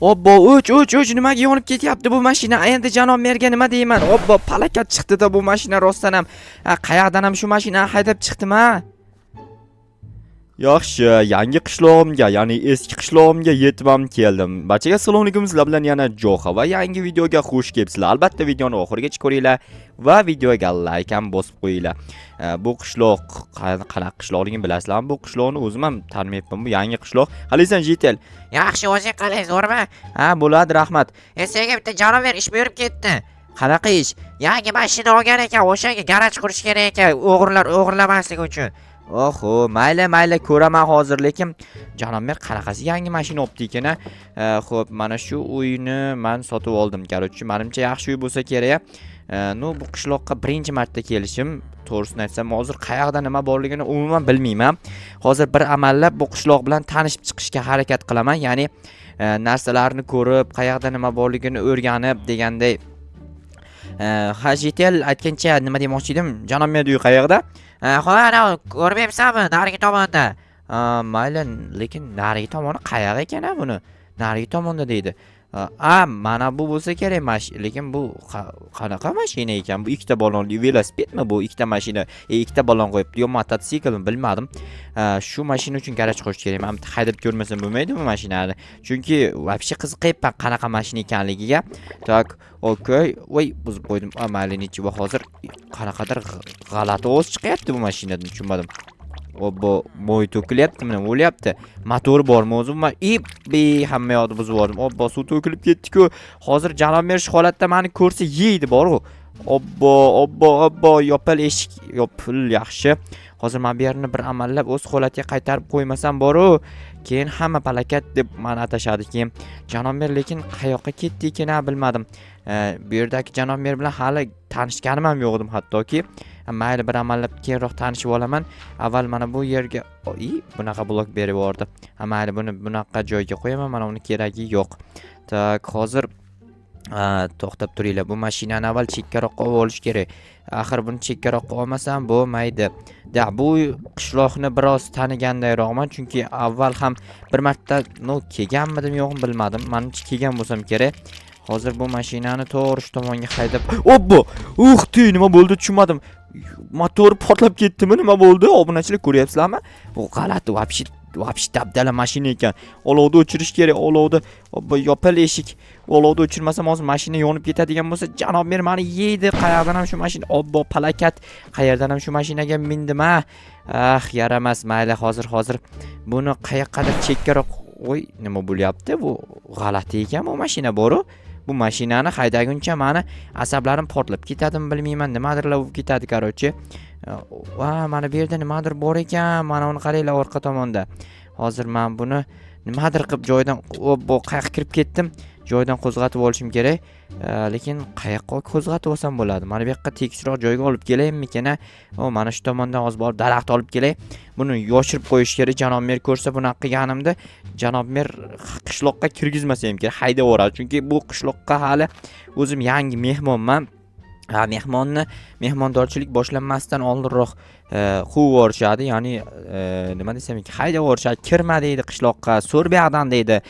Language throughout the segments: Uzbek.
Obbo, uch, nimaga yonib ketyapti bu mashina? Endi janob merga nima deyman? Obbo, palakat chiqdi-da bu mashina rostdan ham. Qayoqdan ham shu mashina haydab chiqdim-a? Yaxshi, yangi qishlog'imga, ya'ni eski qishlog'imga yetib ham keldim. Barchaga salom alaykum, sizlar bilan yana Jo'xa va yangi videoga xush kelibsizlar. Albatta videoni oxirigacha ko'ringlar va videoga like ham bosib qo'yinglar. Bu qishloq qanaqa qishloqligini bilasizlarmi? Bu qishloqni o'zim ham tanimayapman. Bu yangi qishloq. Qalaysan, Jitel? Yaxshi, o'zing qalay, zo'rmi? Ha, bo'ladi, rahmat. Senga bitta janover ish buyurib ketdi. Qanaqa ish? Yangi mashina olgan ekan, o'shanga garaj qurish kerak ekan, o'g'irlar o'g'irlamasligi uchun. Oho, mayli ko'raman hozir, lekin janob mer qanaqasi yangi mashina olibdi ekan? Xo'p, mana shu uyni men sotib oldim. Qarochi, menimcha yaxshi uy bo'lsa kerak. Bu qishloqqa birinchi marta kelishim. To'g'risini aytsam, hozir qayoqda nima borligini umuman bilmayman. Hozir bir amallab bu qishloq bilan tanishib chiqishga harakat qilaman. Ya'ni narsalarni ko'rib, qayoqda nima borligini o'rganib deganday. Hajitel aytgancha nima demoqchi edim? Janob mer uy qayoqda? Ana ko'rmayapsanmi, narigi tomonda? Mayli, lekin narigi tomoni qayoq ekan buni? Narigi tomonda deydi. Mana bu bo'lsa kerak lekin bu qanaqa mashina ekan? Bu ikkita ballonli velosipedmi bu? Ikkita mashina, ikkita ballon qo'yibdi. Yo, mototsiklmi, bilmadim. Shu mashina uchun garaj qurish kerak. Men haydab ko'rmasam bo'lmaydi bu mashinani. Chunki vobshe qiziqyapman qanaqa mashina ekanligiga. Tak, okey. Voy, buzib qo'ydim. Mayli, nechi va hozir qanaqadir g'alati ovoz chiqyapti bu mashinadan, tushunmadim. Obbo, mo'y to'kilyapti, mana o'lyapti. Motori bormi o'zi? Hamma yoqni buzib yubordim. Obbo, suv to'kilib ketdi-ku. Hozir janob mer shu holatda meni ko'rsa yeydi bor-ku. Obbo, yopil eshik, yopil, yaxshi. Hozir men bu yerni bir amallab o'z holatiga qaytarib qo'ymasam bor-ku. Keyin hamma palakat deb meni atashadi. Keyin janob mer lekin qayoqqa ketdi ekan, bilmadim. Bu yerdagi janob mer bilan hali tanishganim ham yo'q edim hattoki. Mayli, bir amallab keyinroq tanishib olaman. Avval mana bu yerga bunaqa blok berib yubordi. Mayli, buni bunaqa joyga qo'yaman, mana uni keragi yo'q. Tak, hozir to'xtab turinglar. Bu mashinani avval chekkaroqqa olish kerak. Axir buni chekkaroqqa olmasam bo'lmaydi. Bu qishloqni biroz tanigandayroqman, chunki avval ham bir marta kelganmidim yo'qmi bilmadim. Menimcha kelgan bo'lsam kerak. Hozir bu mashinani to'g'ri shu tomonga haydab. Obbo! Nima bo'ldi tushunmadim. Motor portlab ketdimi? Nima bo'ldi? Obunachilar ko'ryapsizlarmi? Bu g'alati, vobshe dabdala mashina ekan. Olovni o'chirish kerak, olovni. Obbo, yopil eshik. Olovni o'chirmasam hozir mashina yonib ketadigan bo'lsa, janob mer meni yeydi. Qayoqdan ham shu mashina? Obbo, palakat. Qayerdan ham shu mashinaga mindim-a? Yaramas, mayli, hozir buni qayoqqadir chekkaroq. Nima bo'lyapti? Bu g'alati ekan bu mashina bor-ku. Bu mashinani haydaguncha meni asablarim portlab ketadimi bilmayman, nimadirlar bo'lib ketadi qarochi. Mana bu yerda nimadir bor ekan, mana uni qaranglar orqa tomonda. Hozir men buni nimadir qilib joydan qayoqqa kirib ketdim. Joydan qo'zg'atib olishim kerak. Lekin qayoqqa qo'zg'atib olsam bo'ladi? Mana bu yoqqa tekisroq joyga olib kelaymikan? Mana shu tomondan hozir borib daraxt olib kelay. Buni yoshirib qo'yish kerak. Janob mer ko'rsa bunaqa qilganimda, janob mer qishloqqa kirgizmasa ham kerak, haydab yuboradi. Chunki bu qishloqqa hali o'zim yangi mehmonman. Mehmondorchilik boshlanmasdan oldinroq quvib yuborishadi, ya'ni nima desam ekan, haydab yuborishadi. Kirma deydi qishloqqa, so'rbayaqdan deydi.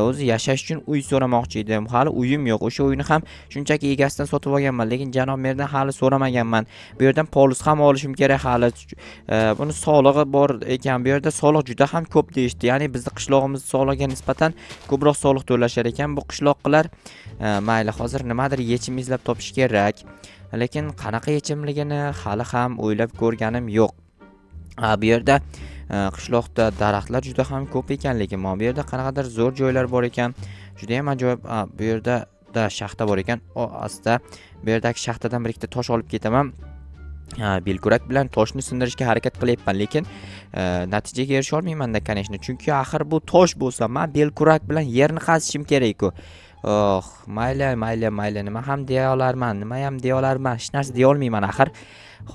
O'zi yashash uchun uy so'ramoqchi edim. Hali uyim yo'q. O'sha uyni ham shunchaki egasidan sotib olganman, lekin janob merdan hali so'ramaganman. Bu yerdan polis ham olishim kerak hali. Buni solig'i bor ekan. Bu yerda soliq juda ham ko'p deyishdi. Ya'ni bizning qishlog'imiz soliqga nisbatan ko'proq soliq to'lashar ekan bu qishloqlar. Mayli, hozir nimadir yechim izlab topish kerak. Lekin qanaqa yechimligini hali ham o'ylab ko'rganim yo'q. Bu yerda qishloqda daraxtlar juda ham ko'p ekan, lekin bu yerda qanaqadir zo'r joylar bor ekan. Juda ham ajoyib. Bu yerda shaxta bor ekan. Asta bu yerdagi shaxtadan bir ikkita tosh olib ketaman. Belkurak bilan toshni sindirishga harakat qilyapman, lekin natijaga erisha olmayman-da, конечно. Chunki axir bu tosh bo'lsa, men belkurak bilan yerni qazishim kerak-ku. Mayli, nima ham deya olarman, hech narsa deya olmayman axir.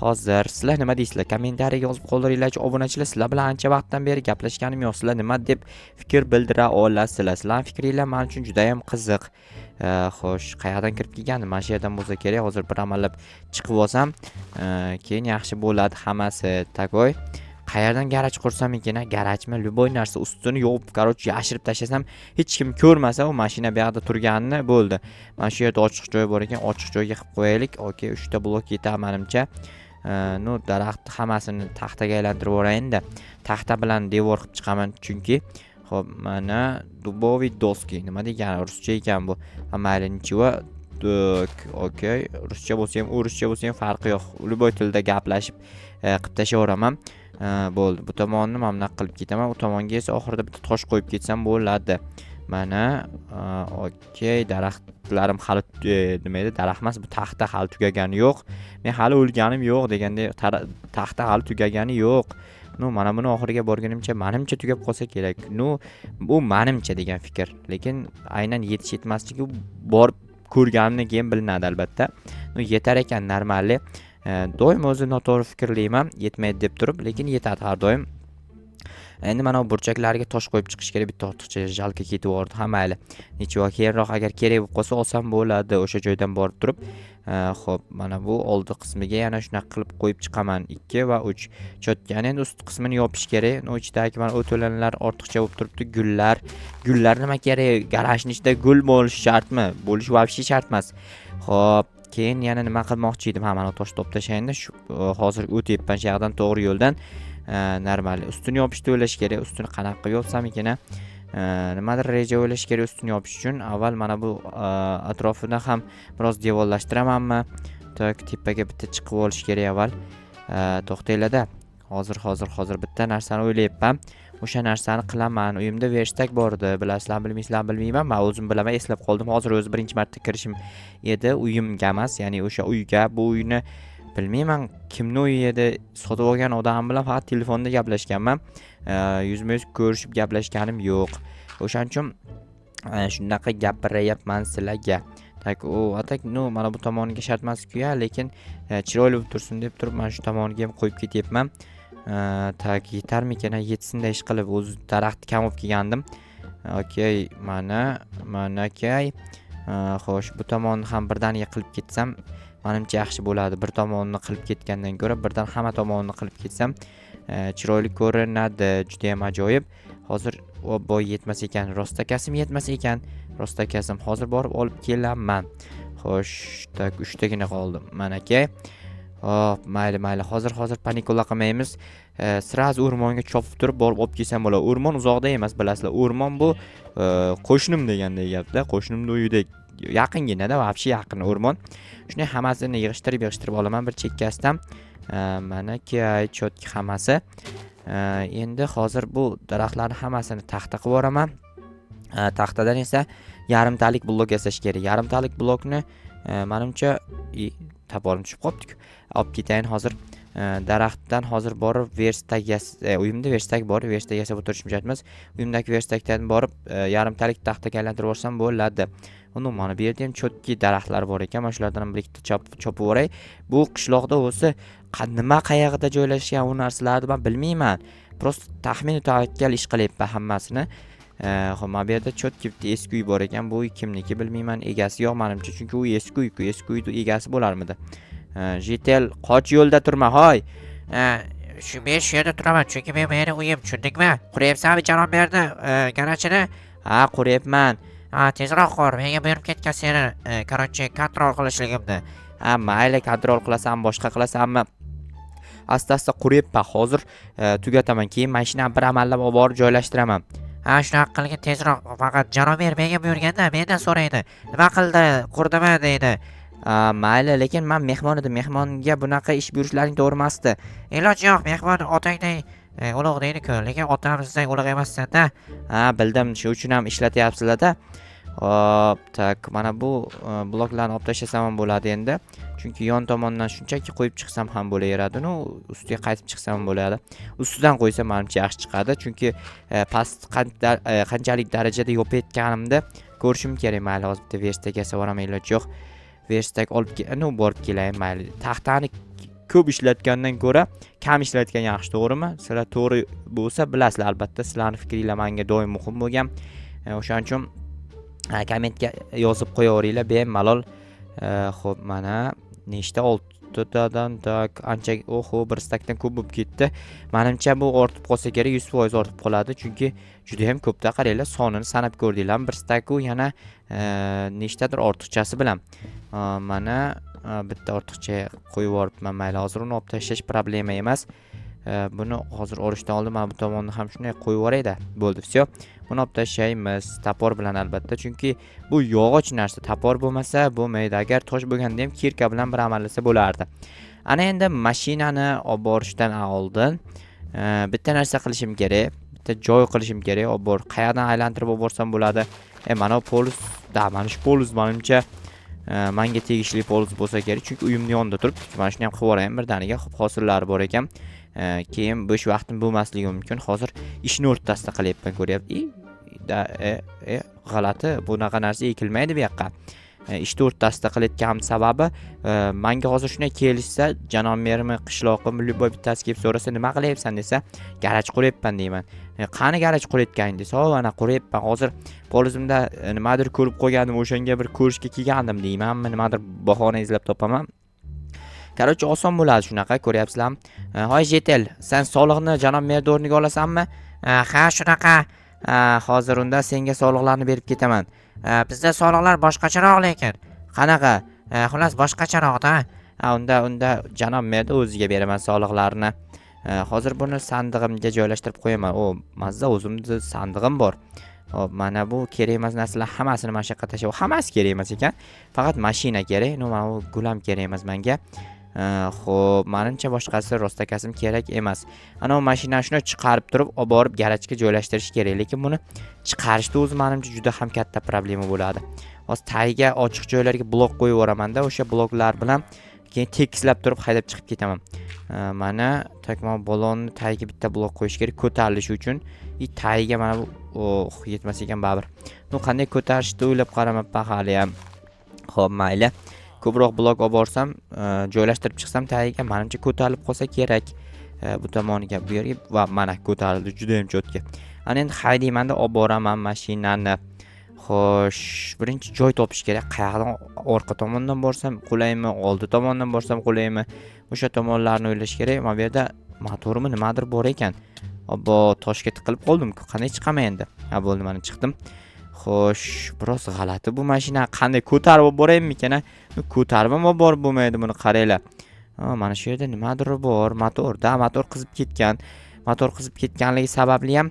Hozir sizlar nima deysizlar? Kommentariyaga yozib qoldiringlar. Obunachilar, sizlar bilan ancha vaqtdan beri gaplashganim yo'q. Sizlar nima deb fikr bildira olasizlar? Sizlarning fikringlar men uchun juda ham qiziq. Xo'sh, qayerdan kirib kelgandi? Mana shu yerdan bo'lsa kerak. Hozir bir amallab chiqib olsam, keyin yaxshi bo'ladi hammasi. Tagoy. qayerdan garaj qursam ekan, garajmi, любой narsa ustini yopib, короче, yashirib tashlasam, hech kim ko'rmasa, u mashina bu yoqda turganini bo'ldi. Mana shu yerda ochiq joy bor ekan, ochiq joyga qilib qo'yaylik. Okey, 3 ta blok yetadi menimcha. No, daraxt hammasini taxtaga aylantirib o'rayinda. Taxta bilan devor qilib chiqaman chunki xo'p, mana dubovый доски. Nima degani ruscha ekan bu? Mayli, nechva? Okey, ruscha bo'lsa ham, ruscha bo'lsa ham farqi yo'q. Любой tilda gaplashib qilib tashlayveraman. Bo'ldi. Bu tomonni mana bunaqa qilib ketaman. U tomonga esa oxirida bitta tosh qo'yib ketsam bo'ladi. Mana okey, daraxtlarim hali nima edi? Daraxt emas, bu taxta hali tugagani yo'q. Men hali o'lganim yo'q deganda taxta hali tugagani yo'q. No, mana buni oxiriga borganimcha menimcha tugab qolsa kerak. No, bu menimcha degan fikr. Lekin aynan yetish-yetmasligi borib ko'rganimdan keyin bilinadi albatta. No, yetar ekan normalli. Doim o'zi noto'g'ri fikrlayman, yetmaydi deb turib, lekin yetadi har doim. Endi mana bu burchaklarga tosh qo'yib chiqish kerak, bitta ortiqcha jalka ketib yordi. Ha, mayli. Nechva keyinroq agar kerak bo'lib qolsa olsam bo'ladi, o'sha joydan borib turib. Xo'p, mana bu oldi qismiga yana shunaqa qilib qo'yib chiqaman. 2 va 3 cho'tkani. Endi ust qismini yopish kerak. No, ichidagi mana o'to'lanlar ortiqcha bo'lib turibdi. Gullar nima kerak? Garajning ichida gul bo'lishi shartmi? Bo'lishi вообще shart emas. Xo'p, keyin yana nima qilmoqchi edim? Ha, mana tosh to'p tashlayinda. Shu hozir o'tyapman shu yoqdan to'g'ri yo'ldan. Normal. Ustini yopishni o'ylash kerak. Ustini qanaqa qilib yopsam ekan? Nimadir reja o'ylash kerak ustini yopish uchun. Avval mana bu atrofini ham biroz devorlashtiramanmi? Tak, tepaga bitta chiqib olish kerak avval. To'xtanglar-da. Hozir bitta narsani o'ylayapman. O'sha narsani qilaman. Uyimda verstak bor edi. Bilasizlar, bilmaysizlar, bilmayman. Men o'zim bilaman, eslab qoldim. Hozir o'zi birinchi marta kirishim edi. Uyimga emas, ya'ni o'sha uyga, bu uyni bilmayman kimni uyi edi, sotib olgan odam bilan faqat telefonda gaplashganman. Yuzma-yuz ko'rishib gaplashganim yo'q. O'shaning uchun shunaqa gapiryapman sizlarga. Tak, u atak, no, mana bu tomoniga shart emas-ku, lekin chiroyli bo'lib tursin deb turib, mana shu tomoniga ham qo'yib ketyapman. Tak, yetarmikan, yetsinda ish qilib o'z daraxtni kam olib kelgandim. Okey, mana kay. Xo'sh, bu tomonni ham birdaniga qilib ketsam, menimcha yaxshi bo'ladi. Bir tomonni qilib ketgandan ko'ra, birdan hamma tomonni qilib ketsam, chiroyli ko'rinadi, juda ham ajoyib. Hozir boy yetmas ekan, rostakasim yetmas ekan. Rostakasim hozir borib olib kelaman. Xo'sh, tak, 3 tagina qoldi. Mana aka. Hop, mayli. Hozir panikula qilmaymiz. Sraz o'rmonga chopib turib borib olib kelsam bo'ladi. O'rmon uzoqda emas, bilasizlar. O'rmon bu qo'shnim deganday gapda. Qo'shnimning uyida yaqingina-da, вообще yaqin o'rmon. Shuni hammasini yig'ishtirib olaman bir chekkasidan. Mana kay chotki hammasi. Endi hozir bu daraxtlarni hammasini taxta qilib yuboraman. Taxtadan esa yarimtalik blok yasash kerak. Yarimtalik blokni menimcha tapolim tushib qolibdi-ku. Olib ketayin hozir. Daraxtdan hozir borib uyimda verstak bor, verstak yasab o'tirishim shart emas. Uyimdagi verstakdan borib yarimtalik taxtaga aylantirib yuborsam bo'ladi. Uni mana bu yerda ham cho'tki daraxtlar bor ekan. Mana shulardan bir ikkita chopib o'ray. Bu qishloqda o'zi nima qayerda joylashgan u narsalarni men bilmayman. Prosta taxmin tavakkal ish qilyapman hammasini. Xo'p, mana bu yerda cho'tki bitta eski uy bor ekan. Bu uy kimniki bilmayman, egasi yo'q menimcha, chunki u eski uy-ku. Eski uyning egasi bo'larmidi? Jitel, qoch yo'lda turma, hoy. Men shu yerda turaman, chunki meni uyim, tushundingmi? Quryapsanmi janob berdi garajini? Ha, quryapman. Tezroq qur, menga buyurib ketgan seni, короче, kontrol qilishligimni. Mayli, kontrol qilasan, boshqa qilasanmi? Asta-asta quryapman. Hozir tugataman, keyin mashinani bir amallab olib borib joylashtiraman. Shunaqa qilgin tezroq. Faqat janob menga buyurganda mendan so'raydi. Nima qildi, qurdimi deydi. Mayli, lekin men mehmon edim. Mehmonga bunaqa ish buyurishlaring to'g'ri emasdi. Iloji yo'q, mehmon otangday ulug' deydi-ku, lekin otamizdek ulug' emassan-da. Bildim, shu uchun ham ishlatyapsizlar-da. Hop, tak, mana bu bloklarni olib tashlasam ham bo'ladi endi. Chunki yon tomondan shunchaki qo'yib chiqsam ham bo'laveradi. Ustiga qaytib chiqsam ham bo'ladi. Ustidan qo'ysam menimcha yaxshi chiqadi, chunki past qanchalik darajada yopayotganimni ko'rishim kerak. Mayli, hozir bitta verstak yasab yuboraman, iloji yo'q. Verstak olib borib kelayin, mayli. Taxtani ko'p ishlatgandan ko'ra kam ishlatgan yaxshi, to'g'rimi? Sizlar to'g'ri bo'lsa bilasizlar, albatta. Sizlarning fikringiz menga doim muhim bo'lgan. O'shaning uchun kommentga yozib qo'yaveringlar bemalol. Xo'p, mana nechta to'rttadan tak ancha oho bir stakdan ko'p bo'lib ketdi. Menimcha bu ortib qolsa kerak, 100% ortib qoladi, chunki juda ham ko'pda qaranglar, sonini sanab ko'rdinglarmi? Bir stak u yana nechtadir ortiqchasi bilan. Mana bitta ortiqcha qo'yib yuboribman, mayli, hozir uni olib tashlash problema emas. Buni hozir olishdan oldin mana bu tomonni ham shunday qo'yib yuborayda. Bo'ldi, всё. Buni olib tashlaymiz, tapor bilan albatta, chunki bu yog'och narsa, tapor bo'lmasa bo'lmaydi. Agar tosh bo'lganda ham kirka bilan bir amallasa bo'lardi. Ana endi mashinani olib borishdan oldin bitta narsa qilishim kerak, bitta joy qilishim kerak. Olib bor, qayerdan aylantirib olib borsam bo'ladi? Mana bu polus, mana shu polus menimcha menga tegishli polus bo'lsa kerak, chunki uyimning yonida turibdi. Mana shuni ham qilib yuborayim birdaniga, hosillari bor ekan. Keyin bo'sh vaqtim bo'lmasligi mumkin. Hozir ishni o'rtasida qilyapman, ko'ryapsiz? G'alati, bunaqa narsa ekilmaydi bu yoqqa. Ishni o'rtasida qilayotganim sababi menga hozir shunday kelishsa, janob mermi, qishloqim, любой bittasi kelib so'rasa, nima qilyapsan desa, garaj quryapman deyman. Qani garaj qurayotganing desa, mana quryapman. Hozir polizimda nimadir ko'rib qo'ygandim, o'shanga bir ko'rishga kelgandim deymanmi, nimadir bahona izlab topaman. Короче, oson bo'ladi shunaqa, ko'ryapsizlarmi? Hoy Jetel, sen soliqni janob merda o'rniga olasanmi? Ha, shunaqa. Hozir unda senga soliqlarni berib ketaman. Bizda soliqlar boshqacharoq lekin. Qanaqa? Xullas boshqacharoqda. Unda janob merda o'ziga beraman soliqlarni. Hozir buni sandig'imga joylashtirib qo'yaman. Mazza, o'zimda sandig'im bor. Hop, mana bu kerak emas narsalar hammasini mana shu yoqqa tashlab, hammasi kerak emas ekan. Faqat mashina kerak. Mana bu gulam kerak emas menga. Xo'p, menimcha boshqasi rostakasim kerak emas. Ana bu mashinani shuni chiqarib turib, olib borib garajga joylashtirish kerak, lekin buni chiqarishda o'zi menimcha juda ham katta problema bo'ladi. Hozir tagiga ochiq joylarga blok qo'yib yuboraman-da, o'sha bloklar bilan keyin tekislab turib haydab chiqib ketaman. Mana takmo balonni tagiga bitta blok qo'yish kerak ko'tarilishi uchun. Tagiga mana bu yetmas ekan baribir. Qanday ko'tarishni o'ylab qaramabman hali ham. Xo'p, mayli. Ko'proq blok olib borsam, joylashtirib chiqsam tagiga menimcha ko'tarilib qolsa kerak. Bu tomoniga, bu yerga va mana ko'tarildi, juda ham cho'tga. Ana endi haydaymanda olib boraman mashinani. Xo'sh, birinchi joy topish kerak. Qayerdan, orqa tomondan borsam qulaymi, oldi tomondan borsam qulaymi? O'sha tomonlarni o'ylash kerak. Mana bu yerda motorimi nimadir bor ekan. Obbo, toshga tiqilib qoldim-ku. Qanday chiqaman endi? Bo'ldi, mana chiqdim. Xo'sh, biroz g'alati bu mashina. Qanday ko'tarib olib boraymikan? Ko'tarib ham olib borib bo'lmaydi, buni qaranglar. Mana shu yerda nimadir bor, motor qizib ketgan. Motor qizib ketganligi sababli ham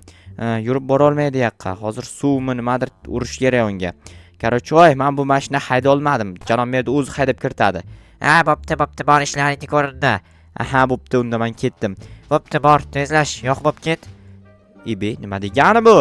yurib bora olmaydi yoqqa. Hozir suvmi nimadir urish kerak unga. Короче, men bu mashina hayda olmadim. Janob merda o'zi haydab kiritadi. Bo'pti, bor ishlaring ko'rindi. Bo'pti, unda men ketdim. Bo'pti, bor, tezlash, yo'q bo'p ket. Nima degani bu?